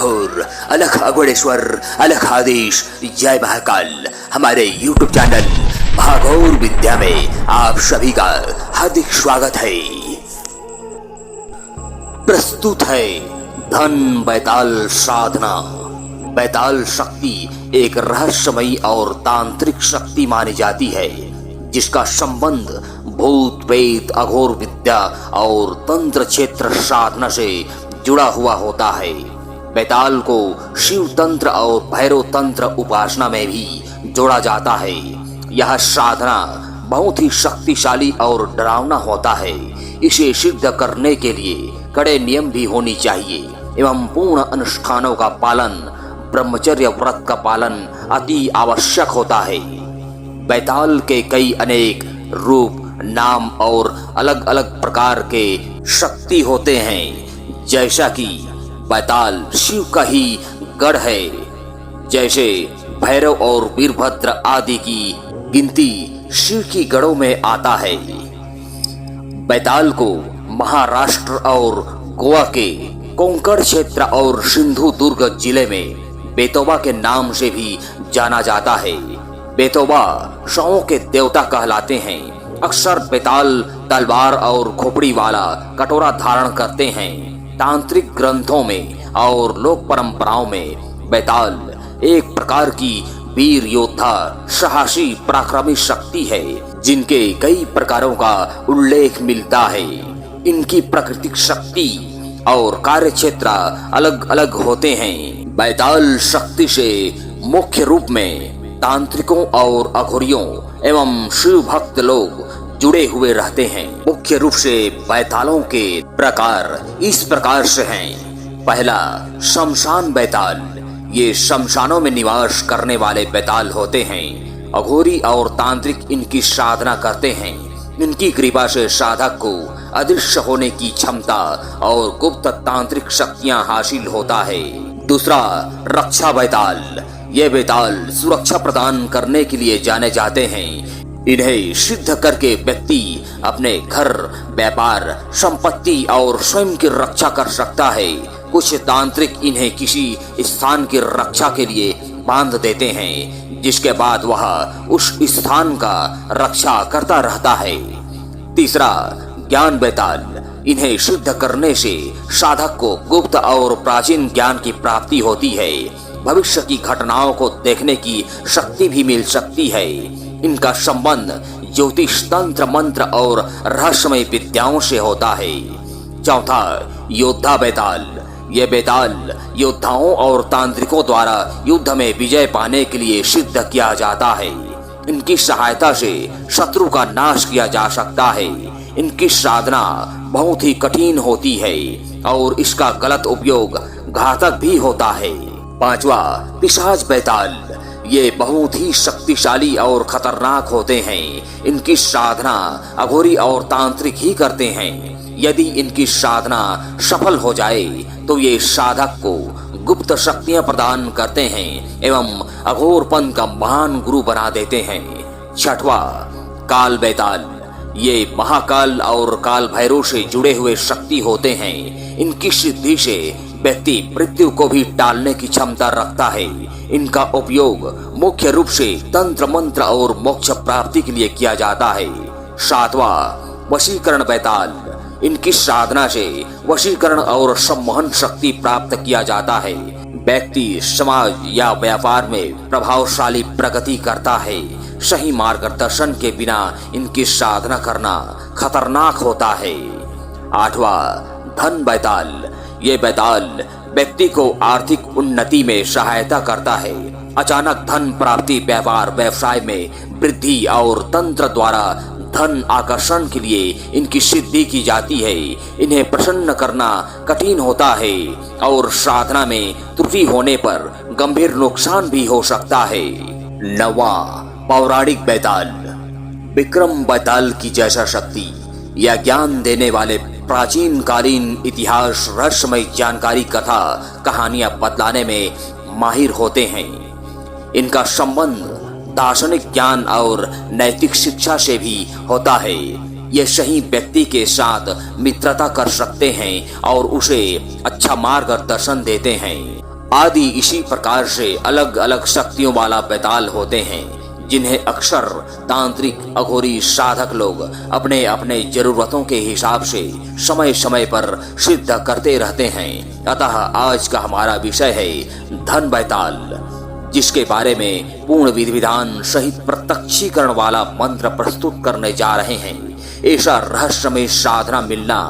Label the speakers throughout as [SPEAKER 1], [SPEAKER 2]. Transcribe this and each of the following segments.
[SPEAKER 1] महाघोर, अलख अघोरेश्वर, अलख आदेश, जय महाकाल। हमारे YouTube चैनल महाघोर विद्या में आप सभी का हार्दिक स्वागत है। प्रस्तुत है धन बैताल साधना। बैताल शक्ति एक रहस्यमयी और तांत्रिक शक्ति मानी जाती है, जिसका संबंध भूत प्रेत, अघोर विद्या और तंत्र क्षेत्र साधना से जुड़ा हुआ होता है। बैताल को शिव तंत्र और भैरव तंत्र उपासना में भी जोड़ा जाता है। यह साधना बहुत ही शक्तिशाली और डरावना होता है। इसे सिद्ध करने के लिए कड़े नियम भी होनी चाहिए एवं पूर्ण अनुष्ठानों का पालन, ब्रह्मचर्य व्रत का पालन अति आवश्यक होता है। बैताल के कई अनेक रूप, नाम और अलग अलग प्रकार के शक्ति होते हैं। जैसा कि बैताल शिव का ही गढ़ है, जैसे भैरव और वीरभद्र आदि की गिनती शिव की गढ़ों में आता है। बैताल को महाराष्ट्र और गोवा के कोंकण क्षेत्र और सिंधु दुर्ग जिले में बेतोबा के नाम से भी जाना जाता है। बेतोबा शवों के देवता कहलाते हैं। अक्सर बैताल तलवार और खोपड़ी वाला कटोरा धारण करते हैं। तांत्रिक ग्रंथों में और लोक परंपराओं में बैताल एक प्रकार की वीर योद्धा, साहसी, पराक्रमी शक्ति है, जिनके कई प्रकारों का उल्लेख मिलता है। इनकी प्राकृतिक शक्ति और कार्य क्षेत्र अलग अलग होते हैं। बैताल शक्ति से मुख्य रूप में तांत्रिकों और अघोरियों एवं शिव भक्त लोग जुड़े हुए रहते हैं। मुख्य रूप से बैतालों के प्रकार इस प्रकार से हैं। पहला, शमशान बैताल। ये शमशानों में निवास करने वाले बैताल होते हैं। अघोरी और तांत्रिक इनकी साधना करते हैं। इनकी कृपा से साधक को अदृश्य होने की क्षमता और गुप्त तांत्रिक शक्तियां हासिल होता है। दूसरा, रक्षा बैताल। ये बैताल सुरक्षा प्रदान करने के लिए जाने जाते हैं। इन्हें सिद्ध करके व्यक्ति अपने घर, व्यापार, संपत्ति और स्वयं की रक्षा कर सकता है। कुछ तांत्रिक इन्हें किसी स्थान की रक्षा के लिए बांध देते हैं, जिसके बाद वह उस स्थान का रक्षा करता रहता है। तीसरा, ज्ञान बैताल। इन्हें सिद्ध करने से साधक को गुप्त और प्राचीन ज्ञान की प्राप्ति होती है। भविष्य की घटनाओं को देखने की शक्ति भी मिल सकती है। इनका संबंध ज्योतिष, तंत्र, मंत्र और रहस्यमय विद्याओं से होता है। चौथा, योद्धा बैताल। ये बैताल योद्धाओं और तांत्रिकों द्वारा युद्ध में विजय पाने के लिए सिद्ध किया जाता है। इनकी सहायता से शत्रु का नाश किया जा सकता है। इनकी साधना बहुत ही कठिन होती है और इसका गलत उपयोग घातक भी होता है। पांचवा, पिशाच बैताल। ये बहुत ही शक्तिशाली और खतरनाक होते हैं। इनकी साधना अघोरी और तांत्रिक ही करते हैं। यदि इनकी साधना सफल हो जाए तो ये साधक को गुप्त शक्तियां प्रदान करते हैं एवं अघोरपन का महान गुरु बना देते हैं। छठवा, काल बैताल। ये महाकाल और काल भैरव से जुड़े हुए शक्ति होते हैं। इनकी सिद्धि से व्यक्ति मृत्यु को भी टालने की क्षमता रखता है। इनका उपयोग मुख्य रूप से तंत्र, मंत्र और मोक्ष प्राप्ति के लिए किया जाता है। सातवां, वशीकरण बैताल। इनकी साधना से वशीकरण और सम्मोहन शक्ति प्राप्त किया जाता है। व्यक्ति समाज या व्यापार में प्रभावशाली प्रगति करता है। सही मार्गदर्शन के बिना इनकी साधना करना खतरनाक होता है। आठवां, धन बैताल। ये बैताल व्यक्ति को आर्थिक उन्नति में सहायता करता है। अचानक धन प्राप्ति, व्यापार, व्यवसाय में वृद्धि और तंत्र द्वारा धन आकर्षण के लिए इनकी सिद्धि की जाती है। इन्हें प्रसन्न करना कठिन होता है और साधना में त्रुटि होने पर गंभीर नुकसान भी हो सकता है। नवा, पौराणिक बैताल। विक्रम बैताल की जैसा शक्ति या ज्ञान देने वाले प्राचीन कालीन इतिहास, रहस्यमय जानकारी, कथा, कहानियां बतलाने में माहिर होते हैं। इनका संबंध दार्शनिक ज्ञान और नैतिक शिक्षा से भी होता है। ये सही व्यक्ति के साथ मित्रता कर सकते हैं और उसे अच्छा मार्गदर्शन देते हैं। आदि इसी प्रकार से अलग अलग शक्तियों वाला बैताल होते हैं, जिन्हें अक्सर तांत्रिक अघोरी साधक लोग अपने अपने जरूरतों के हिसाब से समय समय पर सिद्ध करते रहते हैं। अतः आज का हमारा विषय है धन बैताल, जिसके बारे में पूर्ण विधि विधान सहित प्रत्यक्षीकरण वाला मंत्र प्रस्तुत करने जा रहे हैं। ऐसा रहस्यमय साधना मिलना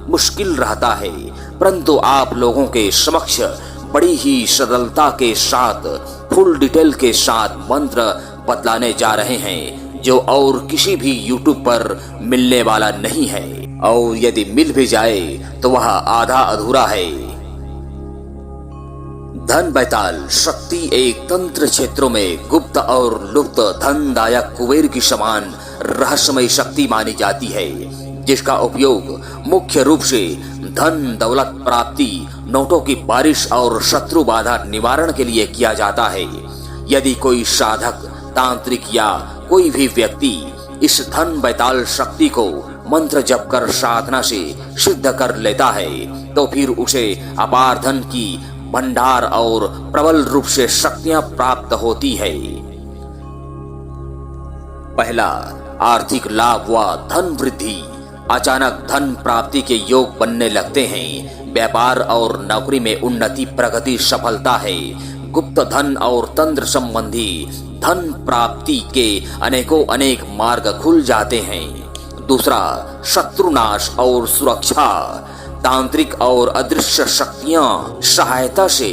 [SPEAKER 1] मुश्किल रहता है, परंतु आप लोगों के समक्ष बड़ी ही सरलता के साथ फुल डिटेल के साथ मंत्र बतलाने जा रहे हैं, जो और किसी भी यूट्यूब पर मिलने वाला नहीं है, और यदि मिल भी जाए तो वह आधा अधूरा है। धन बैताल शक्ति एक तंत्र क्षेत्रों में गुप्त और लुप्त धनदायक कुबेर की समान रहस्यमय शक्ति मानी जाती है, जिसका उपयोग मुख्य रूप से धन दौलत प्राप्ति, नोटों की बारिश और शत्रु बाधा निवारण के लिए किया जाता है। यदि कोई साधक, तांत्रिक या कोई भी व्यक्ति इस धन बैताल शक्ति को मंत्र जप कर साधना से सिद्ध कर लेता है, तो फिर उसे अपार धन की भंडार और प्रबल रूप से शक्तियां प्राप्त होती है। पहला, आर्थिक लाभ व धन वृद्धि। अचानक धन प्राप्ति के योग बनने लगते हैं। व्यापार और नौकरी में उन्नति, प्रगति, सफलता है। गुप्त धन और तंत्र संबंधी धन प्राप्ति के अनेकों अनेक मार्ग खुल जाते हैं। दूसरा, शत्रुनाश और सुरक्षा। तांत्रिक और अदृश्य शक्तियां सहायता से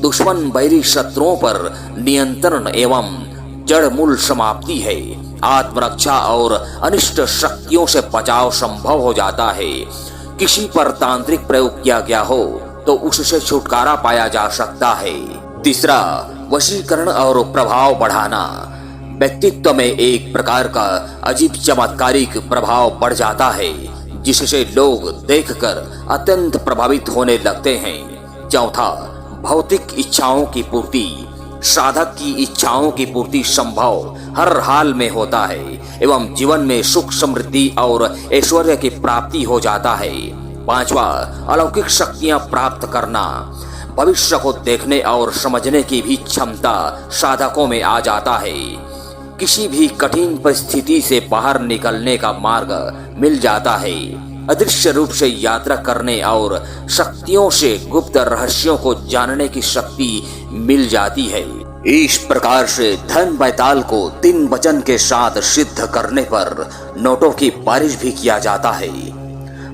[SPEAKER 1] दुश्मन बैरी शत्रुओं पर नियंत्रण एवं जड़ मूल समाप्ति है। आत्मरक्षा और अनिष्ट शक्तियों से बचाव संभव हो जाता है। किसी पर तांत्रिक प्रयोग किया गया हो तो उससे छुटकारा पाया जा सकता है। तीसरा, वशीकरण और प्रभाव बढ़ाना। व्यक्तित्व में एक प्रकार का अजीब चमत्कारिक प्रभाव बढ़ जाता है, जिससे लोग देखकर अत्यंत प्रभावित होने लगते हैं। चौथा, भौतिक इच्छाओं की पूर्ति। साधक की इच्छाओं की पूर्ति संभव हर हाल में होता है एवं जीवन में सुख, समृद्धि और ऐश्वर्य की प्राप्ति हो जाता है। पांचवा, अलौकिक शक्तियां प्राप्त करना। भविष्य को देखने और समझने की भी क्षमता साधकों में आ जाता है। किसी भी कठिन परिस्थिति से बाहर निकलने का मार्ग मिल जाता है। अदृश्य रूप से यात्रा करने और शक्तियों से गुप्त रहस्यों को जानने की शक्ति मिल जाती है। इस प्रकार से धन बैताल को 3 वचन के साथ सिद्ध करने पर नोटों की बारिश भी किया जाता है।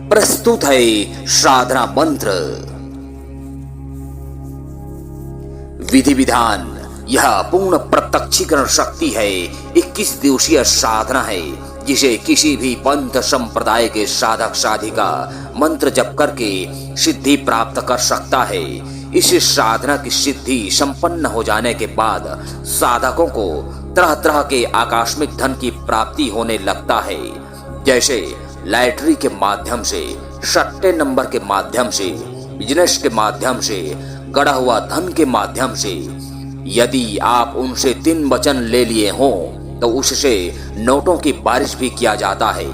[SPEAKER 1] प्रस्तुत है साधना मंत्र। विधि विधान। यह पूर्ण प्रत्यक्षीकरण शक्ति है। 21 दिवसीय साधना है, जिसे किसी भी पंथ संप्रदाय के साधक साधिका मंत्र जप करके सिद्धि प्राप्त कर सकता है। इस साधना की सिद्धि संपन्न हो जाने के बाद साधकों को तरह तरह के आकस्मिक धन की प्राप्ति होने लगता है, जैसे लॉटरी के माध्यम से, सट्टे नंबर के माध्यम से, बिजनेस के माध्यम से, गड़ा हुआ धन के माध्यम से। यदि आप उनसे 3 वचन ले लिए हों तो उससे नोटों की बारिश भी किया जाता है।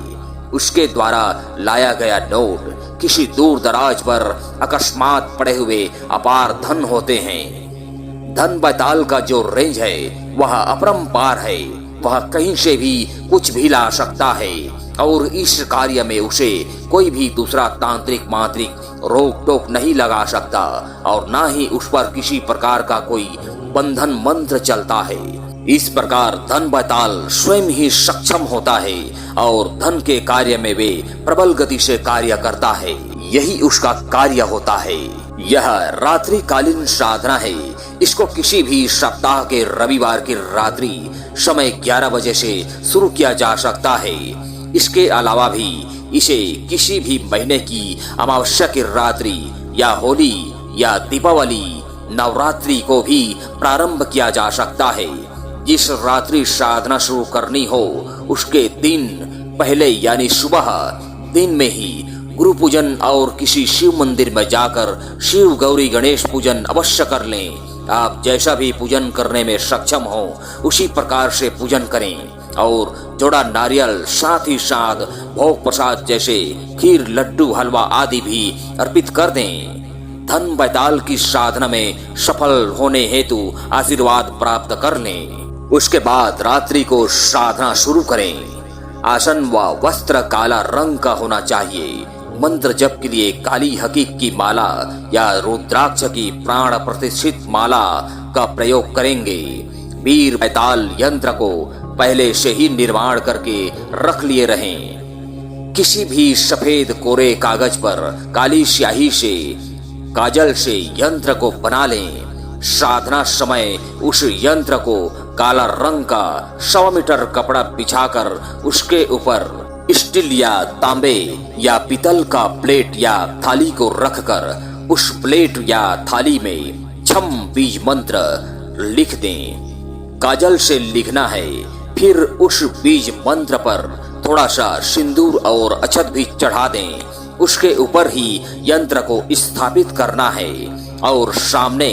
[SPEAKER 1] उसके द्वारा लाया गया नोट किसी दूर दराज पर अकस्मात पड़े हुए अपार धन होते हैं। धन बैताल का जो रेंज है वह अपरंपार है। वह कहीं से भी कुछ भी ला सकता है और इस कार्य में उसे कोई भी दूसरा तांत्रिक मांत्रिक रोक टोक नहीं लगा सकता और ना ही उस पर किसी प्रकार का कोई बंधन मंत्र चलता है। इस प्रकार धन बैताल स्वयं ही सक्षम होता है और धन के कार्य में वे प्रबल गति से कार्य करता है। यही उसका कार्य होता है। यह रात्रिकालीन साधना है। इसको किसी भी सप्ताह के रविवार की रात्रि समय 11 बजे से शुरू किया जा सकता है। इसके अलावा भी इसे किसी भी महीने की अमावस्या की रात्रि या होली या दीपावली, नवरात्रि को भी प्रारंभ किया जा सकता है। जिस रात्रि साधना शुरू करनी हो उसके दिन पहले यानी सुबह दिन में ही गुरु पूजन और किसी शिव मंदिर में जाकर शिव गौरी गणेश पूजन अवश्य कर लें। आप जैसा भी पूजन करने में सक्षम हो उसी प्रकार से पूजन करें और जोड़ा नारियल, साथ ही साथ भोग प्रसाद जैसे खीर, लड्डू, हलवा आदि भी अर्पित कर दें। धन बैताल की साधना में सफल होने हेतु आशीर्वाद प्राप्त कर लें। उसके बाद रात्रि को साधना शुरू करें। आसन व वस्त्र काला रंग का होना चाहिए। मंत्र जप के लिए काली हकीक की माला या रुद्राक्ष की प्राण प्रतिष्ठित माला का प्रयोग करेंगे। वीर बैताल यंत्र को पहले से ही निर्माण करके रख लिए रहें। किसी भी सफेद कोरे कागज पर काली स्याही से काजल से यंत्र को बना लें। साधना समय उस यंत्र को काला रंग का 100 मीटर कपड़ा बिछाकर उसके ऊपर स्टील या तांबे या पीतल का प्लेट या थाली को रखकर उस प्लेट या थाली में छम बीज मंत्र लिख दें। काजल से लिखना है। फिर उस बीज मंत्र पर थोड़ा सा सिंदूर और अक्षत भी चढ़ा दें। उसके ऊपर ही यंत्र को स्थापित करना है और सामने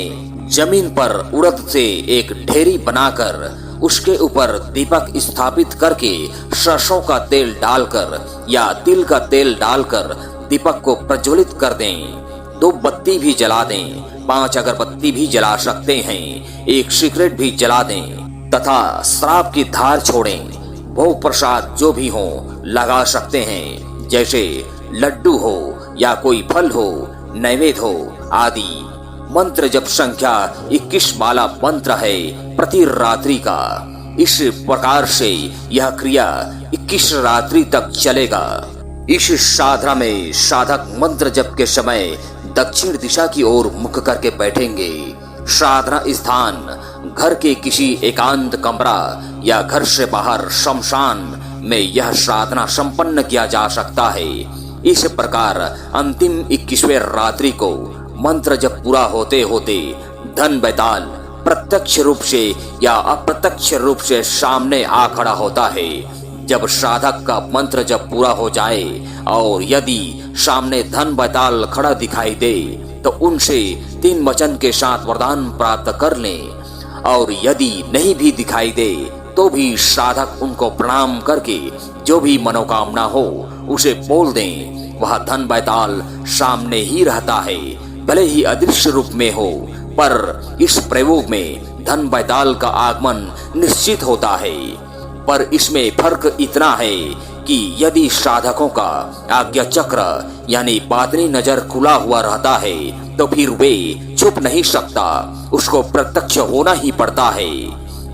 [SPEAKER 1] जमीन पर उड़द से एक ढेरी बनाकर उसके ऊपर दीपक स्थापित करके सरसों का तेल डालकर या तिल का तेल डालकर दीपक को प्रज्वलित कर दें। 2 बत्ती भी जला दें, 5 अगरबत्ती भी जला सकते हैं, 1 सिगरेट भी जला दें तथा शराब की धार छोड़ें। भोग प्रसाद जो भी हो लगा सकते हैं, जैसे लड्डू हो या कोई फल हो, नैवेद्य हो आदि। मंत्र जप संख्या 21 माला मंत्र है प्रति रात्रि का। इस प्रकार से यह क्रिया 21 रात्रि तक चलेगा। इस साधना में साधक मंत्र जप के समय दक्षिण दिशा की ओर मुख करके बैठेंगे। साधना स्थान घर के किसी एकांत कमरा या घर से बाहर शमशान में यह साधना संपन्न किया जा सकता है। इस प्रकार अंतिम 21वें रात्रि को मंत्र जब पूरा होते होते धन बैताल प्रत्यक्ष रूप से या अप्रत्यक्ष रूप से सामने आ खड़ा होता है। जब साधक का मंत्र जब पूरा हो जाए और यदि सामने धन बैताल खड़ा दिखाई दे तो उनसे 3 वचन के साथ वरदान प्राप्त कर लें, और यदि नहीं भी दिखाई दे तो भी साधक उनको प्रणाम करके जो भी मनोकामना हो उसे बोल दें। वह धन बैताल सामने ही रहता है, भले ही अदृश्य रूप में हो, पर इस प्रयोग में धन बैताल का आगमन निश्चित होता है। पर इसमें फर्क इतना है कि यदि साधकों का आज्ञा चक्र यानी बातनी नजर खुला हुआ रहता है तो फिर वे छुप नहीं सकता, उसको प्रत्यक्ष होना ही पड़ता है।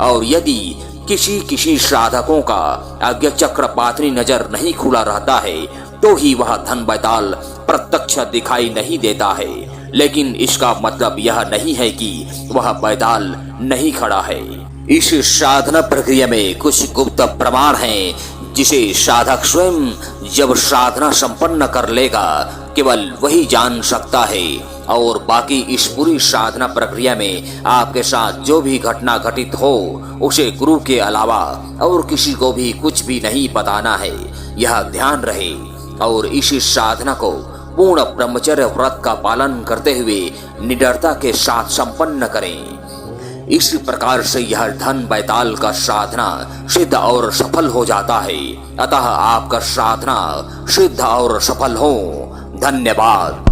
[SPEAKER 1] और यदि किसी साधकों का आज्ञा चक्र बातनी नजर नहीं खुला रहता है तो ही वह धन बैताल प्रत्यक्ष दिखाई नहीं देता है। लेकिन इसका मतलब यह नहीं है कि वह बैताल नहीं खड़ा है। इस साधना प्रक्रिया में कुछ गुप्त प्रमाण हैं जिसे साधक स्वयं जब साधना संपन्न कर लेगा केवल वही जान सकता है, और बाकी इस पूरी साधना प्रक्रिया में आपके साथ जो भी घटना घटित हो उसे गुरु के अलावा और किसी को भी कुछ भी नहीं बताना है, यह ध्यान रहे। और इस साधना को पूर्ण ब्रह्मचर्य व्रत का पालन करते हुए निडरता के साथ संपन्न करें। इस प्रकार से यह धन बैताल का साधना सिद्ध और सफल हो जाता है। अतः आपका साधना सिद्ध और सफल हो। धन्यवाद।